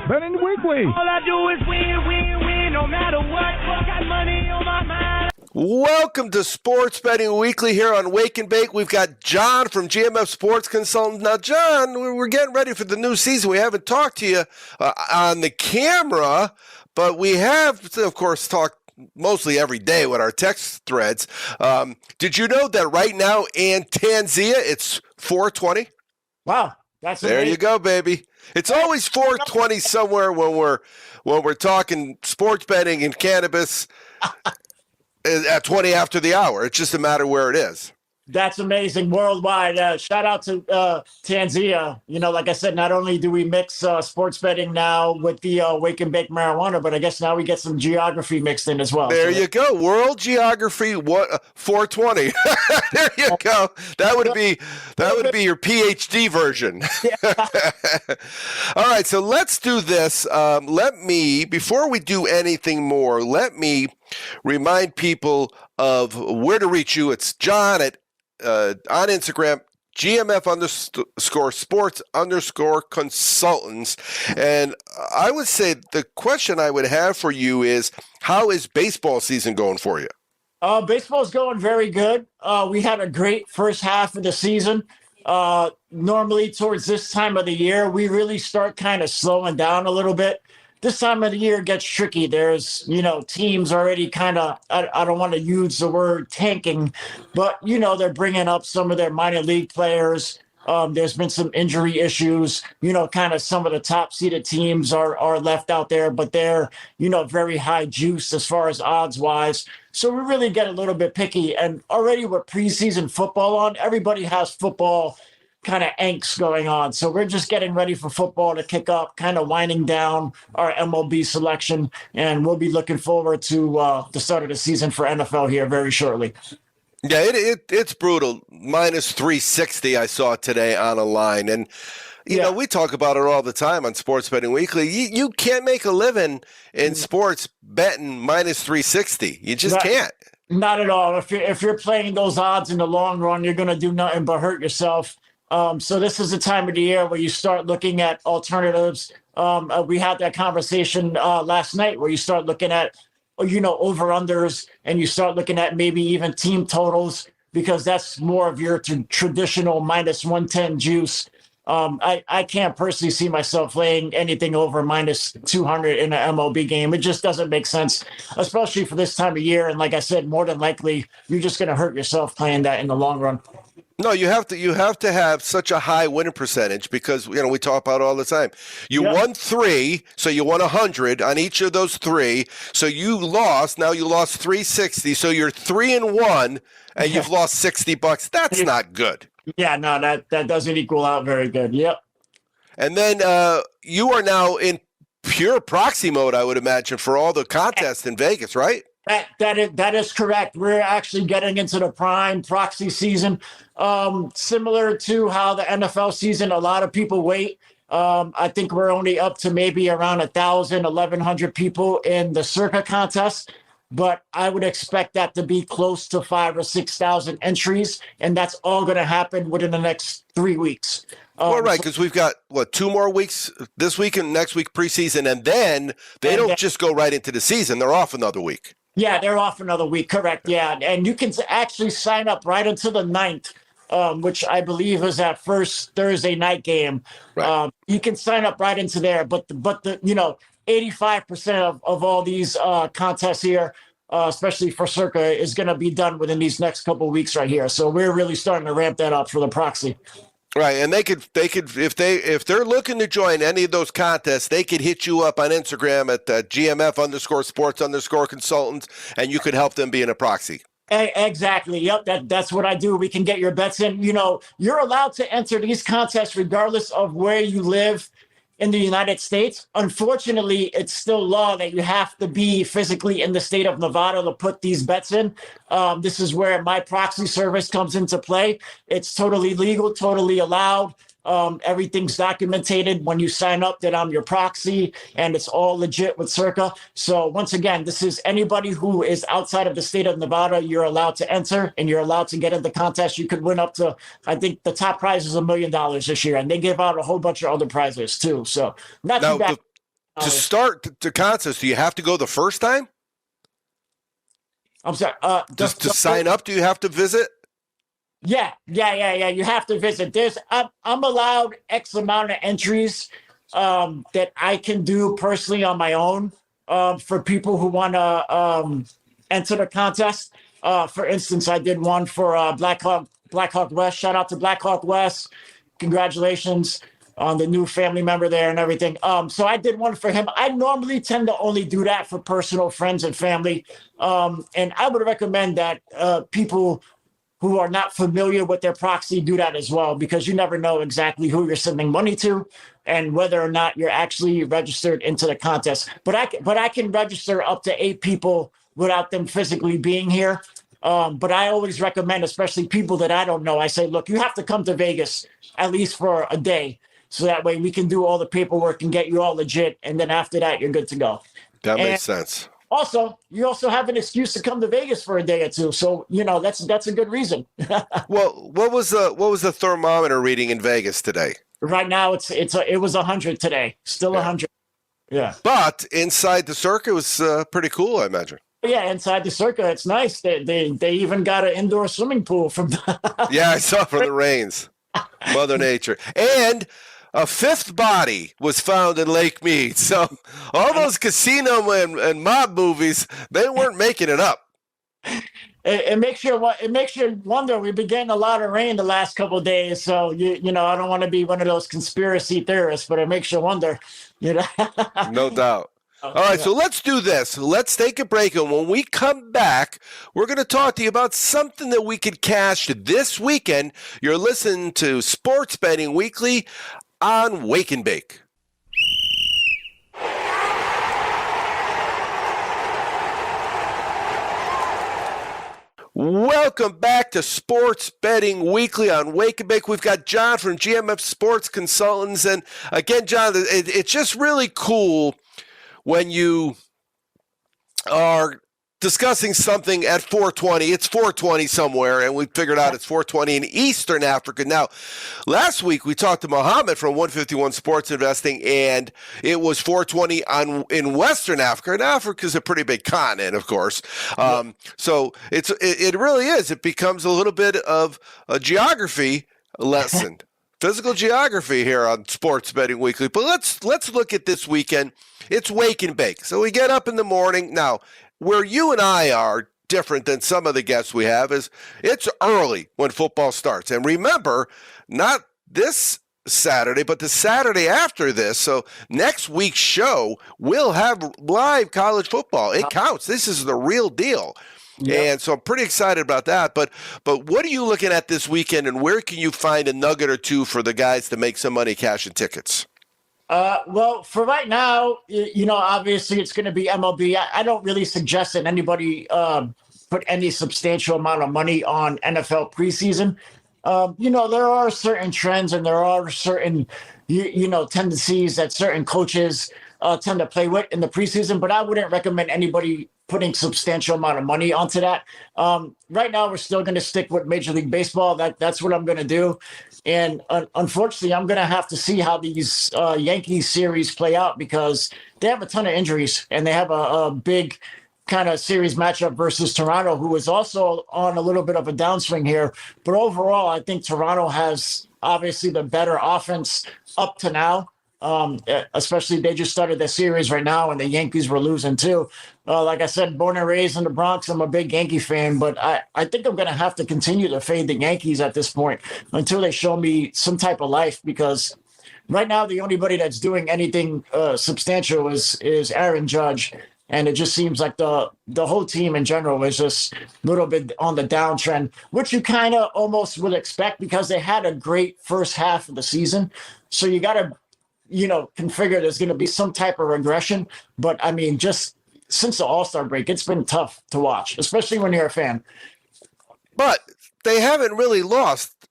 Betting Weekly. All I do is win, no matter what. Got money on my mind. Welcome to Sports Betting Weekly here on Wake and Bake. We've got John from GMF Sports Consultants. Now, John, we're getting ready for the new season. We haven't talked to you on the camera, but we have, of course, talked mostly every day with our text threads. Did you know that right now in Tanzania it's 4:20? Wow, that's there. amazing. You go, baby. It's always 4:20 somewhere when we're talking sports betting and cannabis at 20 after the hour. It's just a matter where it is. That's amazing. Worldwide. Shout out to Tanzania. Like I said, not only do we mix sports betting now with the wake and bake marijuana, but I guess now we get some geography mixed in as well. There you go. World geography. What 420? There you go. That would be your PhD version. All right. So let's do this. Before we do anything more, let me remind people of where to reach you. It's John on Instagram, GMF_sports_consultants. And I would say the question I would have for you is, how is baseball season going for you? Baseball's going very good. We had a great first half of the season. Normally towards this time of the year, we really start kind of slowing down a little bit. This time of the year gets tricky. There's, teams already kind of, I don't want to use the word tanking, but, they're bringing up some of their minor league players. There's been some injury issues, kind of some of the top seeded teams are left out there, but they're, very high juice as far as odds wise. So we really get a little bit picky, and already with preseason football on, everybody has football kind of angst going on. So we're just getting ready for football to kick up, kind of winding down our MLB selection, and we'll be looking forward to the start of the season for NFL here very shortly. Yeah, it's brutal. Minus 360 I saw today on a line. And, you know, we talk about it all the time on Sports Betting Weekly. You can't make a living in sports betting minus 360. You just can't. Not at all. If you're playing those odds in the long run, you're going to do nothing but hurt yourself. So this is the time of the year where you start looking at alternatives. We had that conversation last night where you start looking at over-unders, and you start looking at maybe even team totals, because that's more of your traditional minus 110 juice. I can't personally see myself laying anything over minus 200 in an MLB game. It just doesn't make sense, especially for this time of year. And like I said, more than likely, you're just going to hurt yourself playing that in the long run. No, you have to have such a high winning percentage, because we talk about it all the time. You won 3, so you won 100 on each of those 3. So you lost. Now you lost 360. So you're 3-1, and you've lost $60. That's not good. Yeah, no, that doesn't equal out very good. Yep. And then you are now in pure proxy mode, I would imagine, for all the contests in Vegas, right? That is correct. We're actually getting into the prime proxy season, similar to how the NFL season. A lot of people wait. I think we're only up to maybe around 1,000, 1,100 people in the Circa contest, but I would expect that to be close to 5,000 or 6,000 entries, and that's all going to happen within the next 3 weeks. Well, right, because we've got, 2 more weeks, this week and next week preseason, and then they don't just go right into the season. They're off another week. Yeah, they're off another week, correct, yeah. And you can actually sign up right until the 9th, which I believe is that first Thursday night game. Right. You can sign up right into there, but the 85% of all these contests here, especially for Circa, is going to be done within these next couple of weeks right here. So we're really starting to ramp that up for the proxy. Right, and they could if they're looking to join any of those contests, they could hit you up on Instagram at GMF_sports_consultants, and you could help them be in a proxy. Exactly. Yep. That's what I do. We can get your bets in. You're allowed to enter these contests regardless of where you live in the United States. Unfortunately, it's still law that you have to be physically in the state of Nevada to put these bets in. This is where my proxy service comes into play. It's totally legal, totally allowed. Everything's documented when you sign up that I'm your proxy, and it's all legit with Circa. So once again, this is anybody who is outside of the state of Nevada. You're allowed to enter, and you're allowed to get in the contest. You could win up to, I think the top prize is $1 million this year, and they give out a whole bunch of other prizes too. So not too bad. To start the contest, do you have to go the first time? I'm sorry. Just to sign up, do you have to visit? Yeah. You have to visit. I'm allowed X amount of entries that I can do personally on my own for people who want to enter the contest. For instance, I did one for Blackhawk West. Shout out to Blackhawk West. Congratulations on the new family member there and everything. So I did one for him. I normally tend to only do that for personal friends and family. And I would recommend that people who are not familiar with their proxy do that as well, because you never know exactly who you're sending money to and whether or not you're actually registered into the contest. But I can register up to 8 people without them physically being here. But I always recommend, especially people that I don't know, I say, look, you have to come to Vegas at least for a day. So that way we can do all the paperwork and get you all legit. And then after that, you're good to go. That makes sense. Also, you also have an excuse to come to Vegas for a day or two. So, that's a good reason. Well, what was the thermometer reading in Vegas today? Right now, it was 100 today. Still 100. Yeah. But inside the Circa, it was pretty cool, I imagine. Yeah, inside the Circa, it's nice. They even got an indoor swimming pool from. Yeah, I saw from the rains. Mother Nature. And a 5th body was found in Lake Mead. So all those casino and mob movies, they weren't making it up. It makes you wonder. We've been getting a lot of rain the last couple of days, so I don't want to be one of those conspiracy theorists, but it makes you wonder. No doubt. All right, so let's do this. Let's take a break, and when we come back, we're going to talk to you about something that we could cash this weekend. You're listening to Sports Betting Weekly on Wake and Bake. Welcome back to Sports Betting Weekly on Wake and Bake. We've got John from GMF Sports Consultants. And again, John, it's just really cool when you are discussing something at 420. It's 420 somewhere, and we figured out it's 420 in Eastern Africa. Now, last week we talked to Mohammed from 151 Sports Investing, and it was 420 in Western Africa. And Africa is a pretty big continent, of course. So it really is. It becomes a little bit of a geography lesson. Physical geography here on Sports Betting Weekly. But let's look at this weekend. It's Wake and Bake. So we get up in the morning. Now, where you and I are different than some of the guests we have is it's early when football starts. And remember, not this Saturday, but the Saturday after this. So next week's show, we'll have live college football. It counts. This is the real deal. Yep. And so I'm pretty excited about that. But what are you looking at this weekend, and where can you find a nugget or two for the guys to make some money cashing tickets? Well, for right now, obviously it's going to be MLB. I don't really suggest that anybody put any substantial amount of money on NFL preseason. There are certain trends and there are certain, tendencies that certain coaches tend to play with in the preseason, but I wouldn't recommend anybody putting substantial amount of money onto that. Right now, we're still going to stick with Major League Baseball. That's what I'm going to do. And unfortunately, I'm going to have to see how these Yankees series play out because they have a ton of injuries and they have a big kind of series matchup versus Toronto, who is also on a little bit of a downswing here. But overall, I think Toronto has obviously the better offense up to now. Especially they just started the series right now and the Yankees were losing too. Like I said, born and raised in the Bronx, I'm a big Yankee fan, but I think I'm going to have to continue to fade the Yankees at this point until they show me some type of life, because right now the only body that's doing anything substantial is Aaron Judge. And it just seems like the whole team in general is just a little bit on the downtrend, which you kind of almost would expect because they had a great first half of the season. So you got to configure there's going to be some type of regression. But I mean, just since the All-Star break, it's been tough to watch, especially when you're a fan. But they haven't really lost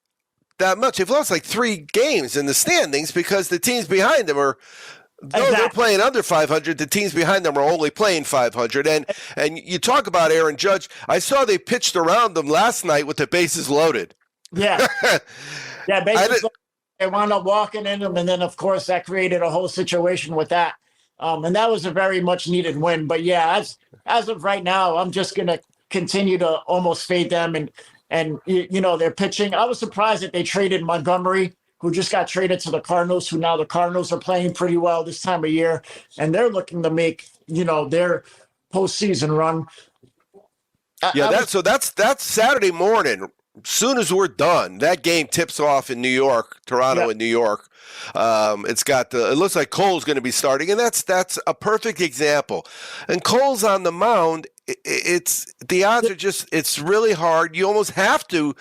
that much. They've lost like 3 games in the standings because the teams behind them are, they're playing under 500. The teams behind them are only playing 500. And you talk about Aaron Judge. I saw they pitched around them last night with the bases loaded. Yeah. Yeah, bases loaded. They wound up walking in them, and then, of course, that created a whole situation with that. And that was a very much needed win. But, yeah, as of right now, I'm just going to continue to almost fade them. And they're pitching. I was surprised that they traded Montgomery, who just got traded to the Cardinals, who now the Cardinals are playing pretty well this time of year. And they're looking to make, their postseason run. That's Saturday morning. Soon as we're done, that game tips off in New York, Toronto and New York. It looks like Cole's going to be starting, and that's a perfect example. And Cole's on the mound. It's the odds are just, it's really hard. You almost have to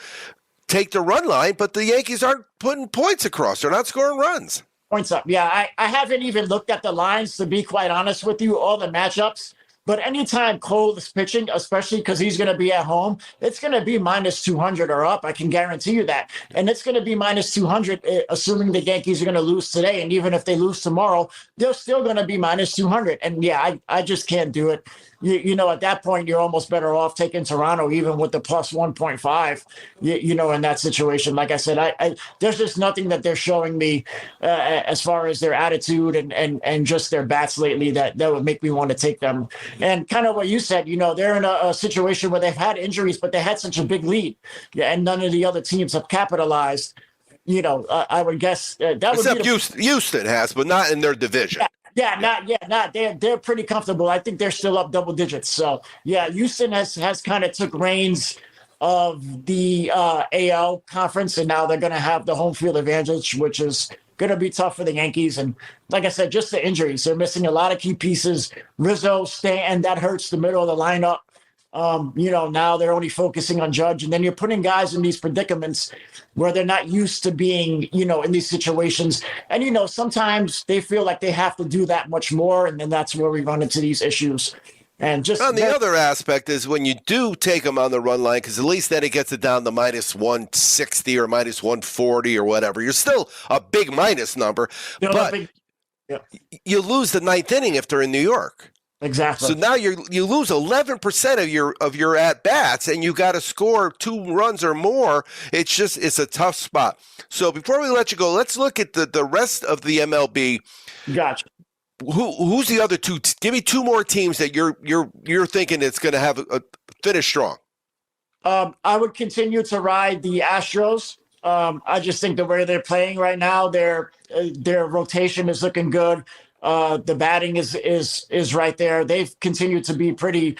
take the run line, but the Yankees aren't putting points across. They're not scoring runs. Points up. Yeah, I haven't even looked at the lines, to be quite honest with you, all the matchups. But anytime Cole is pitching, especially because he's going to be at home, it's going to be minus 200 or up. I can guarantee you that. And it's going to be minus 200, assuming the Yankees are going to lose today. And even if they lose tomorrow, they're still going to be minus 200. And yeah, I just can't do it. At that point, you're almost better off taking Toronto, even with the plus 1.5, in that situation. Like I said, I there's just nothing that they're showing me as far as their attitude and just their bats lately that would make me want to take them. And kind of what you said, they're in a situation where they've had injuries, but they had such a big lead. Yeah, and none of the other teams have capitalized. I would guess that would be Houston has, but not in their division. They're pretty comfortable. I think they're still up double digits. So yeah, Houston has kind of took reins of the AL conference, and now they're going to have the home field advantage, which is going to be tough for the Yankees. And like I said, just the injuries. They're missing a lot of key pieces. Rizzo, Stanton, that hurts the middle of the lineup. Now they're only focusing on Judge. And then you're putting guys in these predicaments where they're not used to being, in these situations. And, sometimes they feel like they have to do that much more. And then that's where we run into these issues. And just on the other aspect is when you do take them on the run line, because at least then it gets it down to minus 160 or minus 140 or whatever. You're still a big minus number, but you lose the ninth inning if they're in New York. Exactly. So now you lose 11% of your at bats, and you got to score 2 runs or more. It's a tough spot. So before we let you go, let's look at the rest of the MLB. Gotcha. Who's the other two? Give me 2 more teams that you're thinking it's going to have a finish strong. I would continue to ride the Astros. I just think the way they're playing right now, their rotation is looking good. The batting is right there. They've continued to be pretty,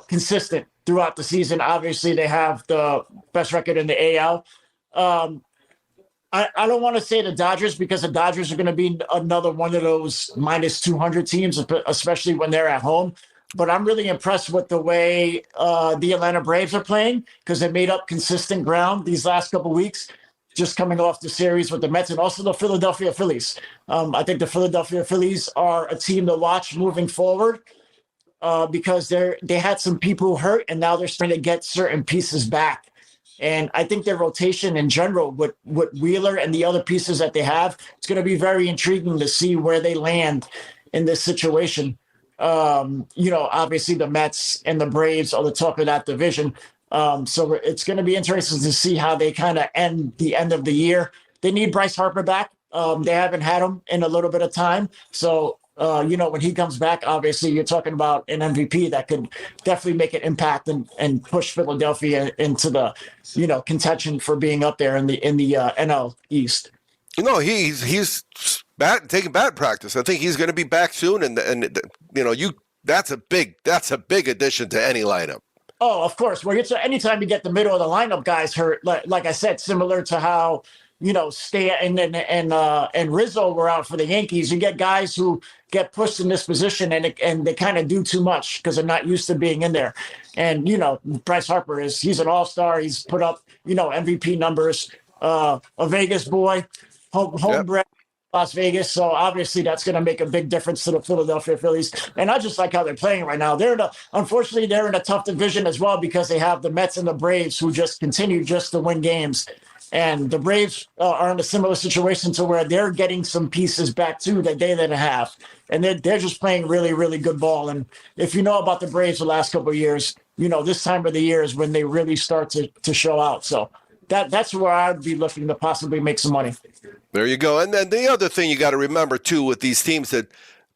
consistent throughout the season. Obviously, they have the best record in the AL. I don't want to say the Dodgers because the Dodgers are going to be another one of those minus 200 teams, especially when they're at home. But I'm really impressed with the way the Atlanta Braves are playing because they made up consistent ground these last couple of weeks, just coming off the series with the Mets and also the Philadelphia Phillies. I think the Philadelphia Phillies are a team to watch moving forward because they had some people hurt and now they're starting to get certain pieces back. And I think their rotation in general with Wheeler and the other pieces that they have, it's going to be very intriguing to see where they land in this situation. Obviously the Mets and the Braves are the top of that division. So it's going to be interesting to see how they kind of end the end of the year. They need Bryce Harper back. They haven't had him in a little bit of time. So, when he comes back, obviously you're talking about an MVP that could definitely make an impact and push Philadelphia into the, contention for being up there in the NL East. No, he's taking bat practice. I think he's going to be back soon, and that's a big addition to any lineup. Oh, of course. Well, anytime you get the middle of the lineup guys hurt, like I said, similar to how Stanton and Rizzo were out for the Yankees, you get guys who get pushed in this position and they kind of do too much because they're not used to being in there. And Bryce Harper he's an all-star. He's put up MVP numbers. A Vegas boy, homebred. Las Vegas, so obviously that's going to make a big difference to the Philadelphia Phillies. And I just like how they're playing right now. Unfortunately, they're in a tough division as well because they have the Mets and the Braves who just continue just to win games. And the Braves are in a similar situation to where they're getting some pieces back too that they didn't have. And they're just playing really, really good ball. And if you know about the Braves the last couple of years, this time of the year is when they really start to show out. So that's where I'd be looking to possibly make some money. There you go. And then the other thing you got to remember, too, with these teams that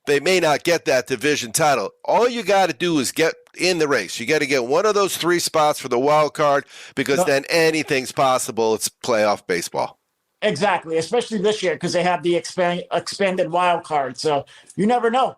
they may not get that division title, all you got to do is get in the race. You got to get one of those 3 spots for the wild card because then anything's possible. It's playoff baseball. Exactly, especially this year because they have the expanded wild card. So you never know.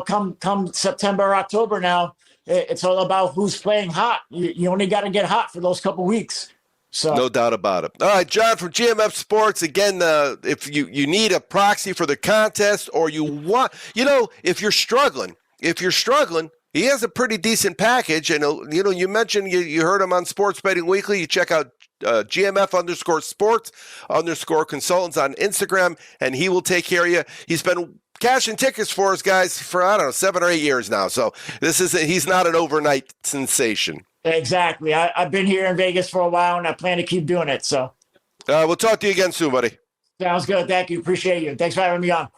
Come September, October now, it's all about who's playing hot. You only got to get hot for those couple weeks. So. No doubt about it. All right, John from GMF Sports. Again, if you need a proxy for the contest or you want, if you're struggling, he has a pretty decent package. And, you mentioned you heard him on Sports Betting Weekly. You check out GMF_sports_consultants on Instagram, and he will take care of you. He's been cashing tickets for us guys for, 7 or 8 years now. So he's not an overnight sensation. Exactly. I've been here in Vegas for a while, and I plan to keep doing it. So we'll talk to you again soon, buddy. Sounds good. Thank you. Appreciate you. Thanks for having me on.